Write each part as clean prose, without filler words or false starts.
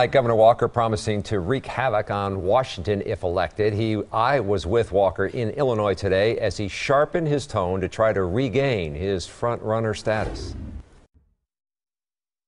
Like Governor Walker promising to wreak havoc on Washington if elected. I was with Walker in Illinois today as he sharpened his tone to try to regain his front-runner status.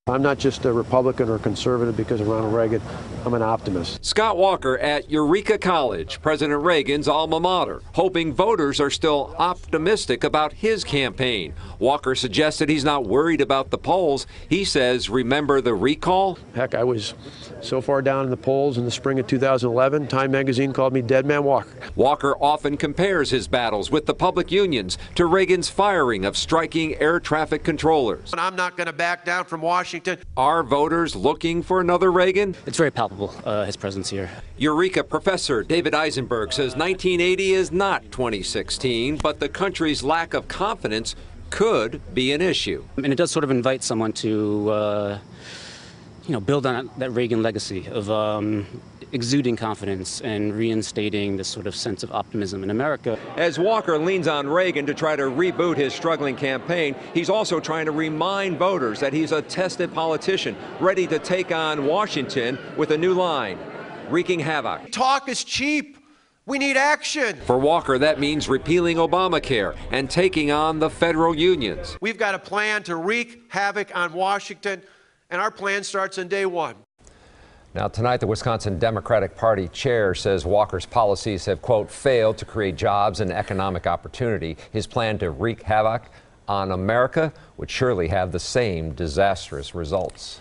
I'm not just a Republican or conservative because of Ronald Reagan. I'm an optimist. Scott Walker at Eureka College, President Reagan's alma mater, hoping voters are still optimistic about his campaign. Walker suggested he's not worried about the polls. He says, remember the recall? Heck, I was so far down in the polls in the spring of 2011, Time magazine called me Dead Man Walker. Walker often compares his battles with the public unions to Reagan's firing of striking air traffic controllers. I'm not going to back down from Washington. Are voters looking for another Reagan? It's very palpable, his presence here. Eureka professor David Eisenberg says 1980 is not 2016, but the country's lack of confidence could be an issue. And it does sort of invite someone to, build on that Reagan legacy of exuding confidence and reinstating this sort of sense of optimism in America. As Walker leans on Reagan to try to reboot his struggling campaign, he's also trying to remind voters that he's a tested politician, ready to take on Washington with a new line, wreaking havoc. Talk is cheap. We need action. For Walker, that means repealing Obamacare and taking on the federal unions. We've got a plan to wreak havoc on Washington, and our plan starts on day one. Now, tonight, the Wisconsin Democratic Party chair says Walker's policies have, quote, failed to create jobs and economic opportunity. His plan to wreak havoc on America would surely have the same disastrous results.